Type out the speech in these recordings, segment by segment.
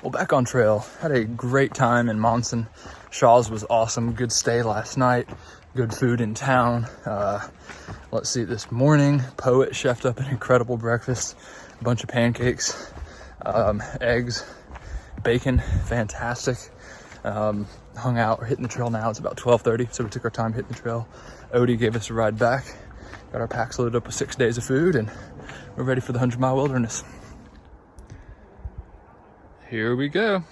Well, back on trail. Had a great time in Monson. Shaw's was awesome. Good stay last night. Good food in town. Let's see, this morning, Poet chefed up an incredible breakfast. A bunch of pancakes, eggs, bacon, fantastic. Hung out, we're hitting the trail now. It's about 12:30, so we took our time hitting the trail. Odie gave us a ride back. Got our packs loaded up with 6 days of food, and we're ready for the 100-mile wilderness. Here we go.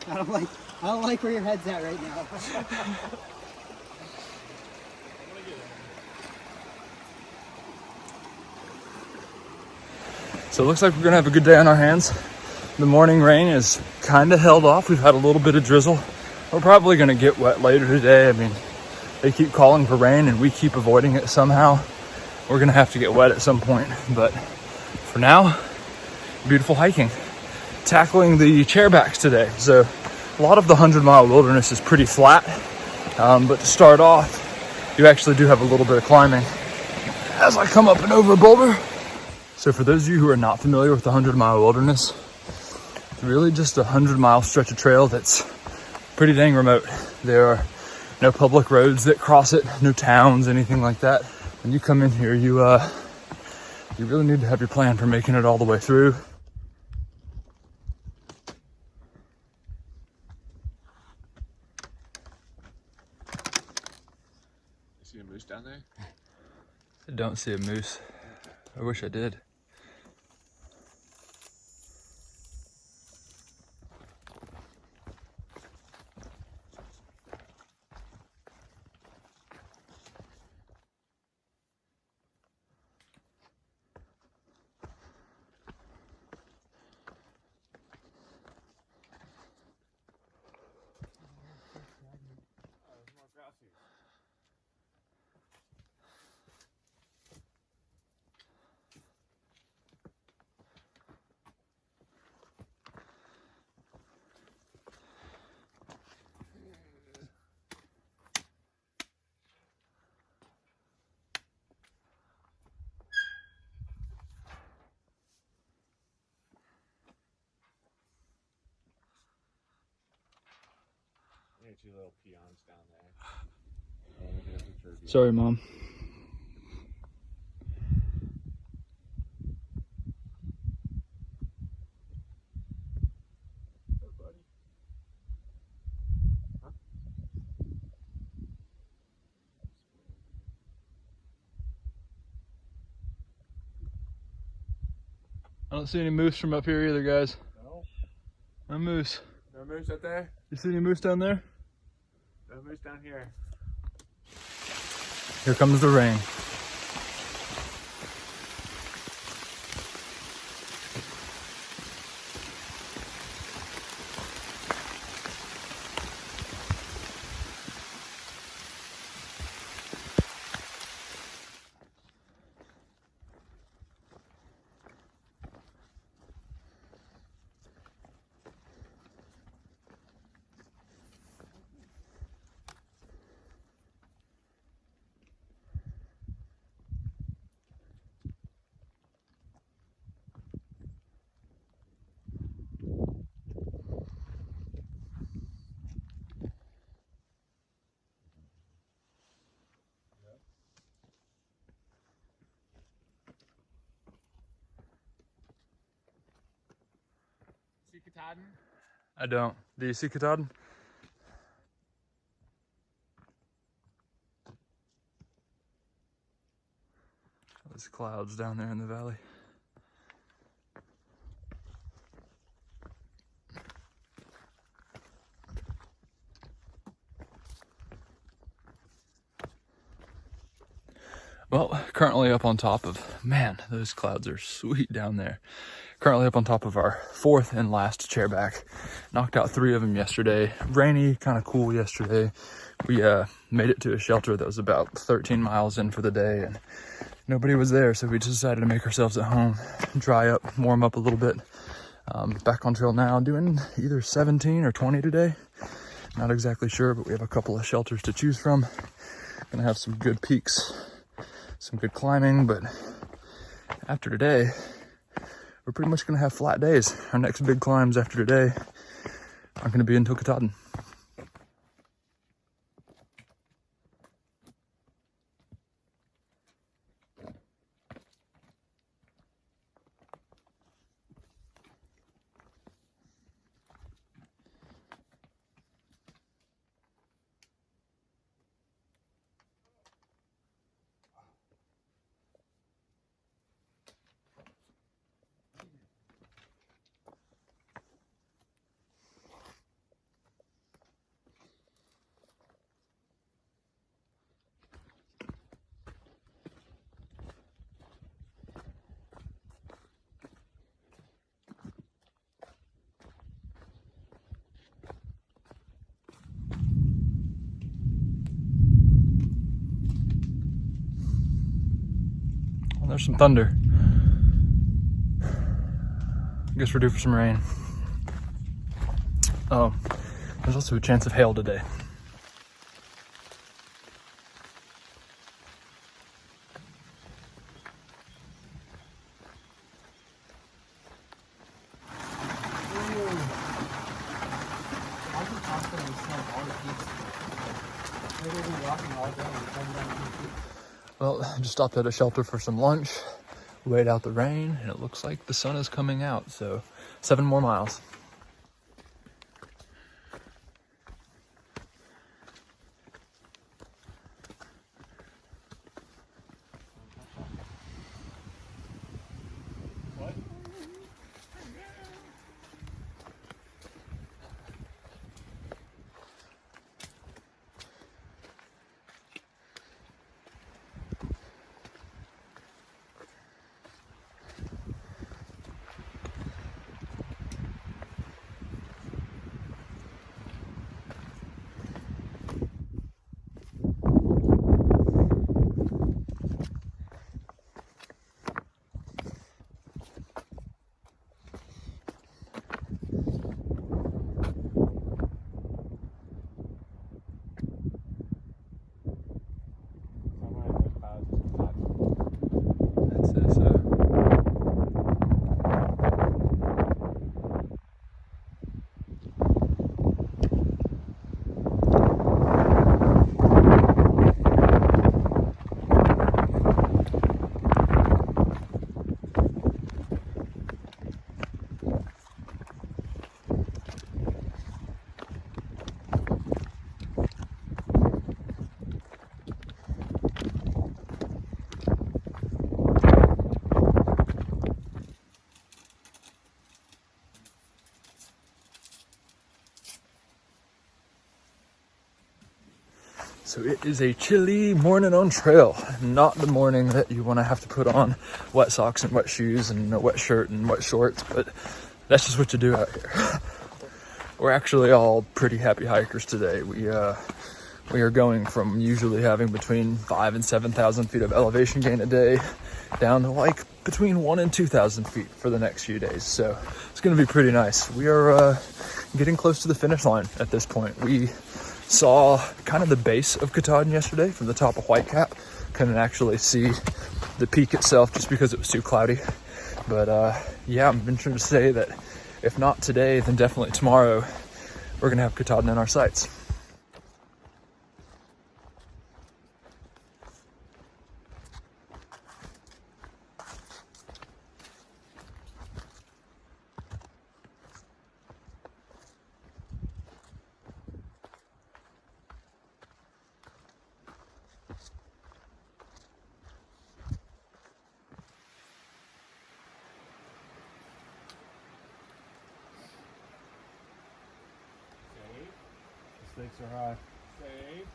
I don't like where your head's at right now. So it looks like we're gonna have a good day on our hands. The morning rain is kind of held off. We've had a little bit of drizzle. We're probably gonna get wet later today. I mean, they keep calling for rain and we keep avoiding it somehow. We're gonna have to get wet at some point, but for now, beautiful hiking. Tackling the chairbacks today. So a lot of the 100-mile wilderness is pretty flat, but to start off, you actually do have a little bit of climbing as I come up and over a boulder. So for those of you who are not familiar with the 100-mile wilderness, it's really just a 100-mile stretch of trail that's pretty dang remote. There are no public roads that cross it, no towns, anything like that. When you come in here, you really need to have your plan for making it all the way through. See a moose down there? I don't see a moose. I wish I did. Two little peons down there. Sorry, Mom. I don't see any moose from up here either, guys. No? No moose. No moose up there? You see any moose down there? No moose down here. Here comes the rain. See Katahdin? I don't. Do you see Katahdin? There's clouds down there in the valley. Well, currently up on top of, man, those clouds are sweet down there. Currently up on top of our fourth and last chairback. Knocked out 3 of them yesterday. Rainy, kind of cool yesterday. We made it to a shelter that was about 13 miles in for the day, and nobody was there, so we just decided to make ourselves at home, dry up, warm up a little bit. Back on trail now, doing either 17 or 20 today. Not exactly sure, but we have a couple of shelters to choose from. Gonna have some good peaks, some good climbing, but after today, we're pretty much gonna have flat days. Our next big climbs after today aren't gonna be until Katahdin. Well, there's some thunder. I guess we're due for some rain. Oh, there's also a chance of hail today. Well, I just stopped at a shelter for some lunch, wait out the rain, and it looks like the sun is coming out, so 7 more miles. So it is a chilly morning on trail. Not the morning that you want to have to put on wet socks and wet shoes and a wet shirt and wet shorts, but that's just what you do out here. We're actually all pretty happy hikers today. We are going from usually having between 5,000 and 7,000 feet of elevation gain a day down to like between 1,000 and 2,000 feet for the next few days. So it's going to be pretty nice. We are getting close to the finish line at this point. We saw kind of the base of Katahdin yesterday from the top of Whitecap. Couldn't actually see the peak itself just because it was too cloudy. But yeah, I'm venturing to say that if not today, then definitely tomorrow, we're gonna have Katahdin in our sights. Stakes are high. Safe.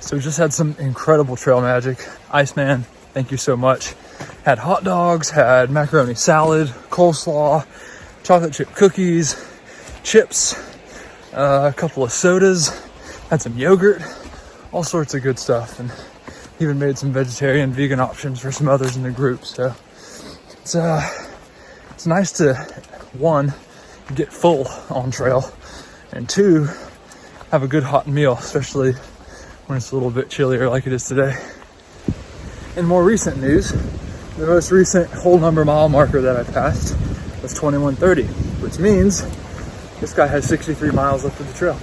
So we just had some incredible trail magic. Iceman, thank you so much. Had hot dogs, had macaroni salad, coleslaw, chocolate chip cookies, chips, a couple of sodas, had some yogurt, all sorts of good stuff, and even made some vegetarian, vegan options for some others in the group. So it's nice to, one, get full on trail, and two, have a good hot meal, especially when it's a little bit chillier like it is today. In more recent news, the most recent whole number mile marker that I passed was 21:30, which means this guy has 63 miles left of the trail.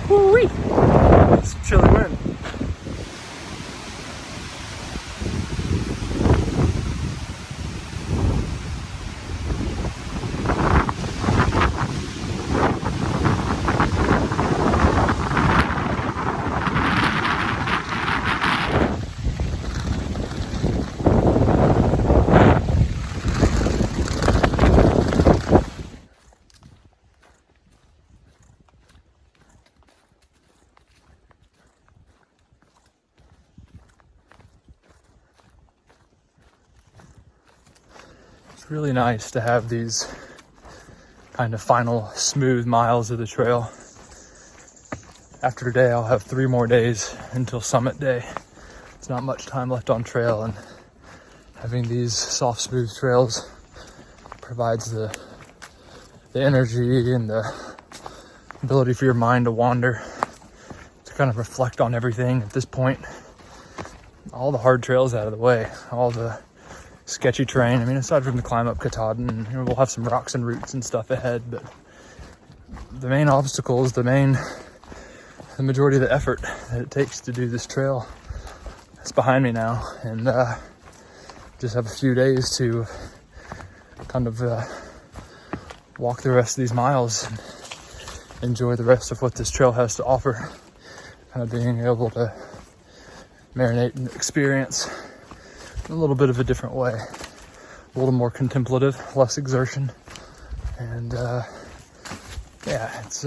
Woo-wee! Some chilly wind. It's really nice to have these kind of final smooth miles of the trail. After today, I'll have 3 more days until summit day. It's not much time left on trail, and having these soft, smooth trails provides the energy and the ability for your mind to wander, to kind of reflect on everything at this point. All the hard trails out of the way, all the sketchy terrain. I mean, aside from the climb up Katahdin, we'll have some rocks and roots and stuff ahead, but the main obstacles, the majority of the effort that it takes to do this trail is behind me now, and just have a few days to kind of walk the rest of these miles and enjoy the rest of what this trail has to offer. Kind of being able to marinate and experience in a little bit of a different way, a little more contemplative, less exertion, and yeah, it's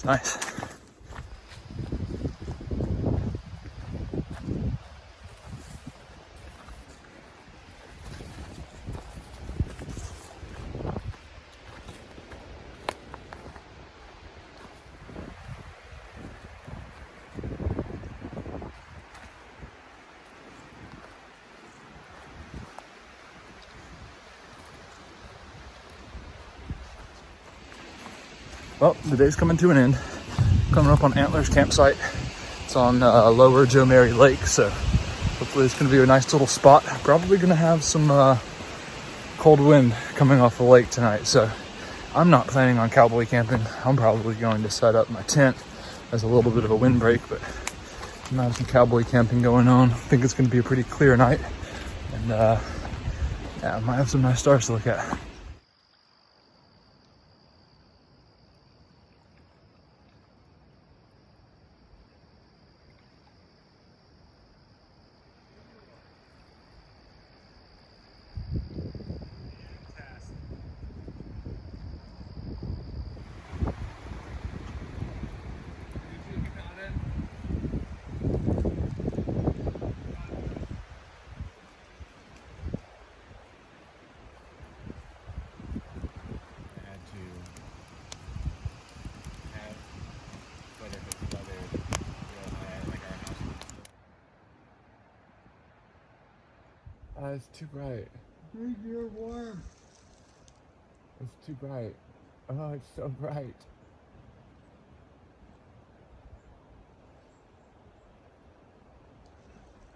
nice. Well, the day's coming to an end. Coming up on Antlers campsite. It's on lower Joe Mary Lake, so hopefully it's going to be a nice little spot. Probably going to have some cold wind coming off the lake tonight, so I'm not planning on cowboy camping. I'm probably going to set up my tent as a little bit of a windbreak, but I'm gonna have some cowboy camping going on. I think it's going to be a pretty clear night, and yeah, I might have some nice stars to look at. It's too bright. You're warm. It's too bright. Oh, it's so bright.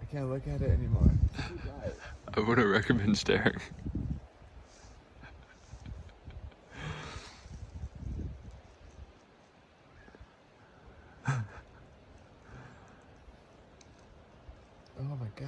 I can't look at it anymore. It's too bright. I wouldn't recommend staring. Oh my gosh.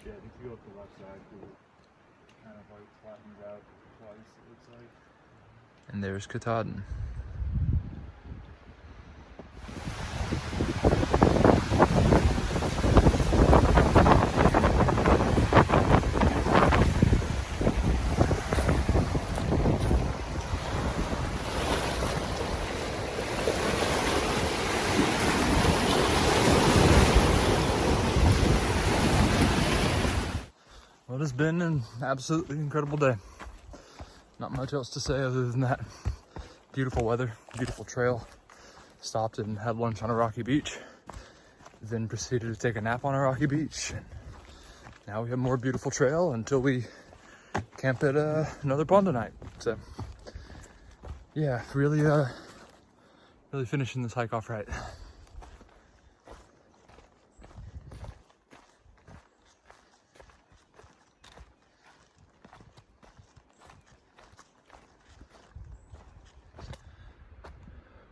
Yeah, if you go up the left side, it kind of like flattens out twice, it looks like. And there's Katahdin. Well, it has been an absolutely incredible day. Not much else to say other than that. Beautiful weather, beautiful trail. Stopped and had lunch on a rocky beach. Then proceeded to take a nap on a rocky beach. Now we have more beautiful trail until we camp at another pond tonight. So yeah, really finishing this hike off right.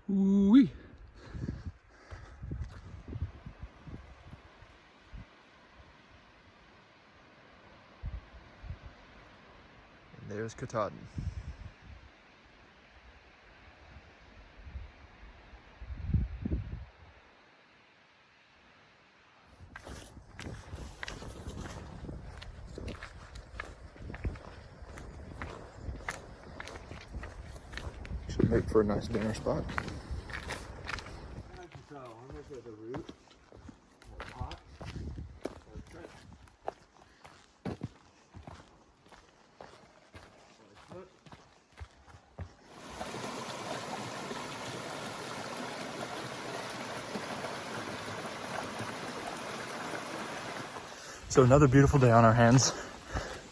Ooh-wee. And there's Katahdin. Should make for a nice dinner spot. So another beautiful day on our hands.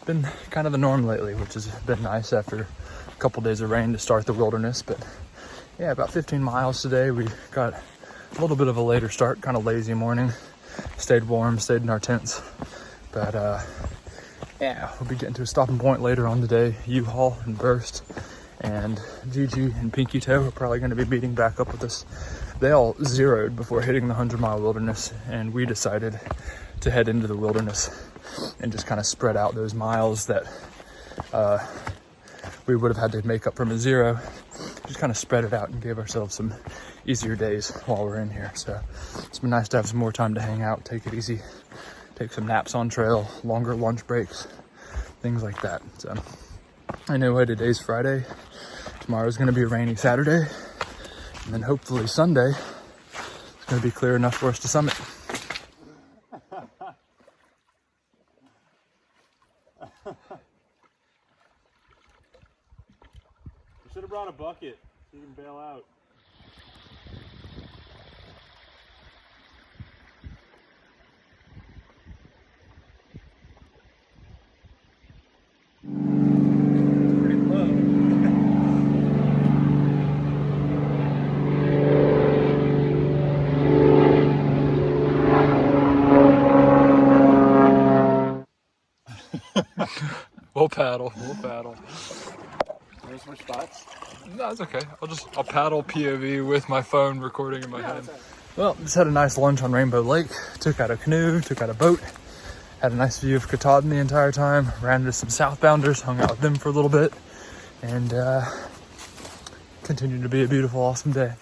Been kind of the norm lately, which has been nice after a couple days of rain to start the wilderness. But yeah, about 15 miles today. We got a little bit of a later start, kind of lazy morning. Stayed warm, stayed in our tents. But yeah, we'll be getting to a stopping point later on today. U-Haul and Burst and Gigi and Pinky Toe are probably going to be meeting back up with us. They all zeroed before hitting the 100-mile wilderness, and we decided to head into the wilderness and just kind of spread out those miles that we would have had to make up from a zero. Just kind of spread it out and gave ourselves some easier days while we're in here. So it's been nice to have some more time to hang out, take it easy, take some naps on trail, longer lunch breaks, things like that. So anyway, today's Friday. Tomorrow's going to be a rainy Saturday. And then hopefully Sunday, it's going to be clear enough for us to summit. You should have brought a bucket so you can bail out. Pretty low. We'll paddle, we'll paddle. There's some spots. No, it's okay. I'll paddle POV with my phone recording in my hand. Well, just had a nice lunch on Rainbow Lake. Took out a canoe, took out a boat. Had a nice view of Katahdin the entire time. Ran into some southbounders, hung out with them for a little bit. And continued to be a beautiful, awesome day.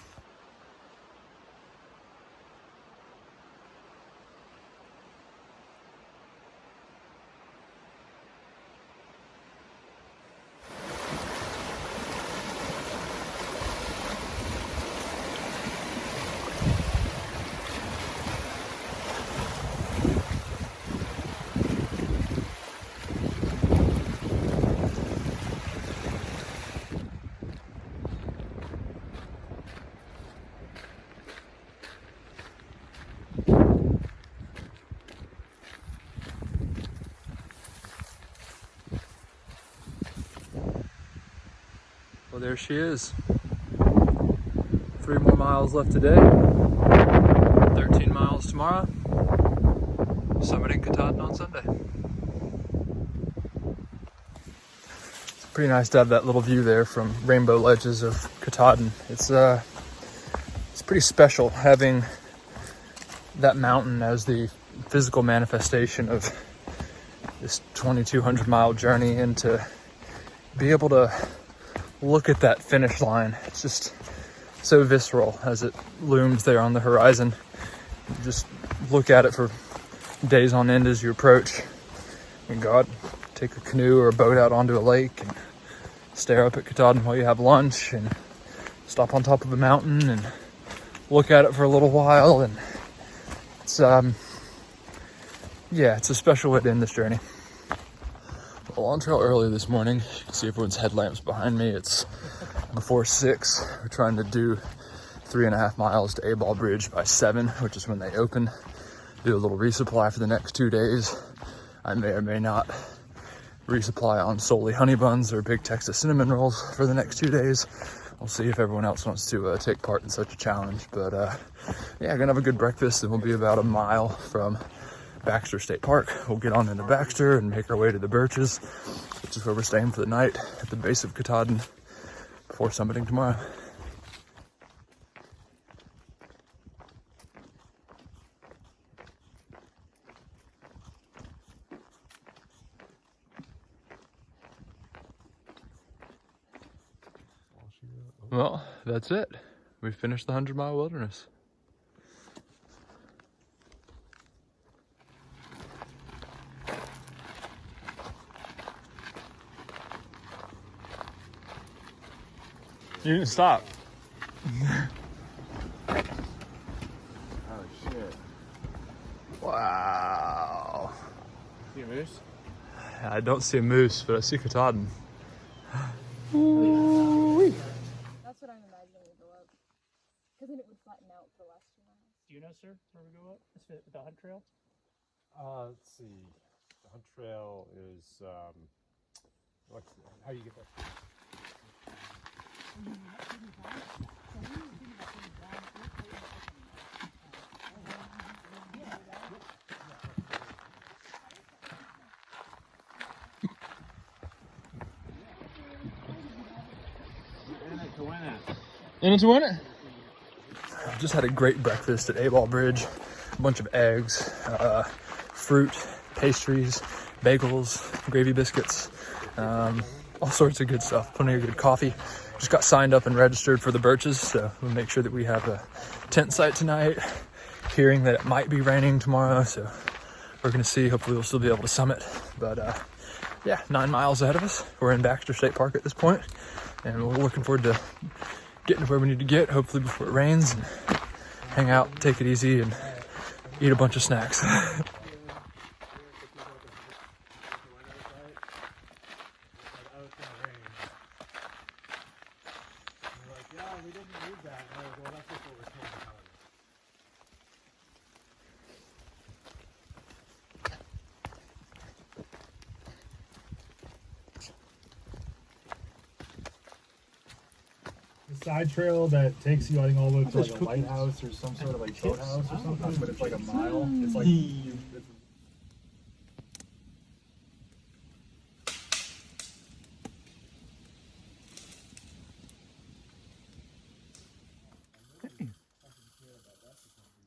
Well, there she is. 3 more miles left today. 13 miles tomorrow. Summiting Katahdin on Sunday. It's pretty nice to have that little view there from Rainbow Ledges of Katahdin. It's pretty special having that mountain as the physical manifestation of this 2,200 mile journey, and to be able to look at that finish line. It's just so visceral as it looms there on the horizon. You just look at it for days on end as you approach. And go out, take a canoe or a boat out onto a lake and stare up at Katahdin while you have lunch, and stop on top of a mountain and look at it for a little while. And it's it's a special way to end this journey. Well, on trail early this morning, you can see everyone's headlamps behind me. It's before 6. We're trying to do 3.5 miles to A-Ball Bridge by 7, which is when they open. Do a little resupply for the next 2 days. I may or may not resupply on solely honey buns or big Texas cinnamon rolls for the next 2 days. We'll see if everyone else wants to take part in such a challenge. But gonna have a good breakfast, and we'll be about a mile from Baxter State Park. We'll get on into Baxter and make our way to the Birches, which is where we're staying for the night at the base of Katahdin before summiting tomorrow. Well, that's it. We finished the 100-mile wilderness. You didn't stop. Oh shit. Wow. See a moose? I don't see a moose, but I see Katahdin. That's what I'm imagining would go up. Because then it would flatten out for the last 2 miles. Do you know, sir, where we go up? Is it the hunt trail? Let's see. The hunt trail is how do you get there? In it to win it. Just had a great breakfast at A-Ball Bridge. A bunch of eggs, fruit, pastries, bagels, gravy biscuits, all sorts of good stuff. Plenty of good coffee. Just got signed up and registered for the Birches, so we'll make sure that we have a tent site tonight. Hearing that it might be raining tomorrow, so we're gonna see. Hopefully we'll still be able to summit. But 9 miles ahead of us. We're in Baxter State Park at this point, and we're looking forward to getting to where we need to get, hopefully before it rains, and hang out, take it easy, and eat a bunch of snacks. The side trail that takes you, I think, all the way to like a lighthouse or some sort of like boathouse or something, but it's like a mile. It's like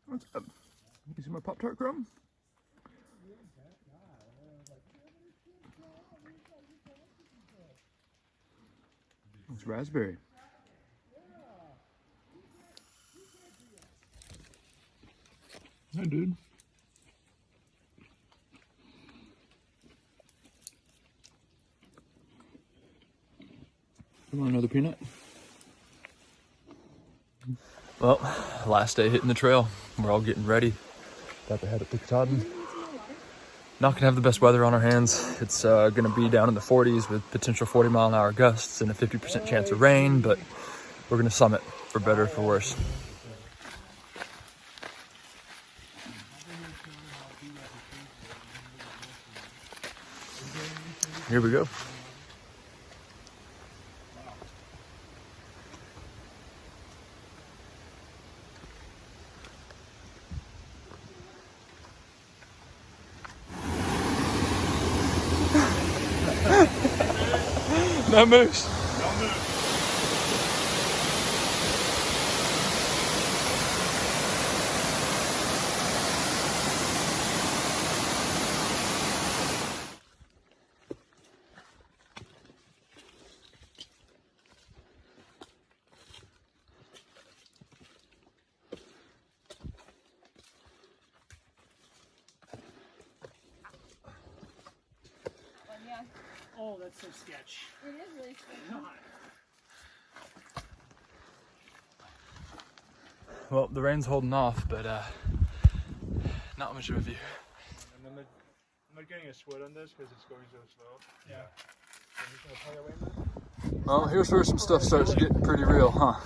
What's up? You see my Pop-Tart crumb? It's raspberry. Hi, dude. You want another peanut? Well, last day hitting the trail. We're all getting ready. About to head up to Katahdin. Not gonna have the best weather on our hands. It's gonna be down in the 40s with potential 40-mile-an-hour gusts and a 50% chance of rain, but we're gonna summit for better or for worse. Here we go. No moose. Oh, that's so sketch. It is really scary. Well, the rain's holding off, but not much of a view. And then I'm not getting a sweat on this because it's going so slow. Yeah. I'm just gonna play away now. Well, here's where some stuff starts getting pretty real, huh?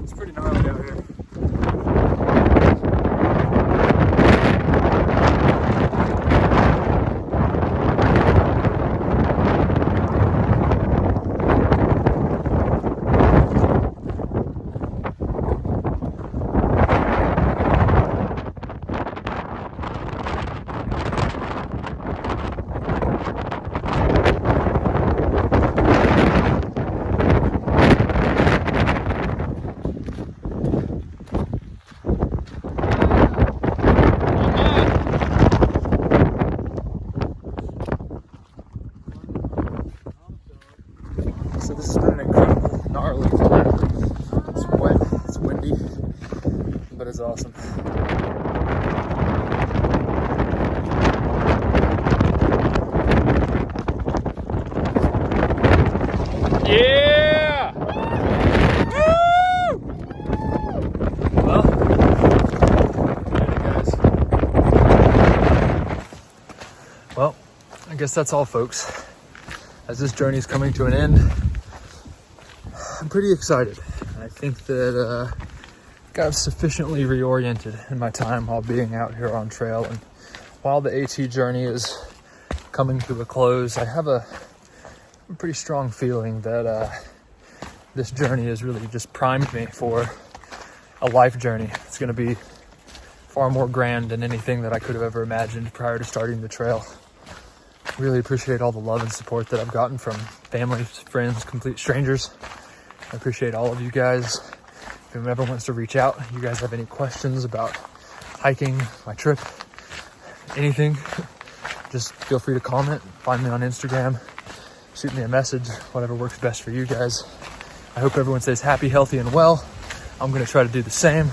It's pretty gnarly out here. So this has been an incredible, gnarly climb. It's wet, it's windy, but it's awesome. Yeah! Woo! Well, guys. Well, I guess that's all, folks. As this journey is coming to an end, I'm pretty excited. I think that got sufficiently reoriented in my time while being out here on trail, and while the AT journey is coming to a close, I have a pretty strong feeling that this journey has really just primed me for a life journey. It's going to be far more grand than anything that I could have ever imagined prior to starting the trail. Really appreciate all the love and support that I've gotten from family, friends, complete strangers. I appreciate all of you guys. If whoever wants to reach out, you guys have any questions about hiking, my trip, anything, just feel free to comment, find me on Instagram, shoot me a message, whatever works best for you guys. I hope everyone stays happy, healthy, and well. I'm going to try to do the same.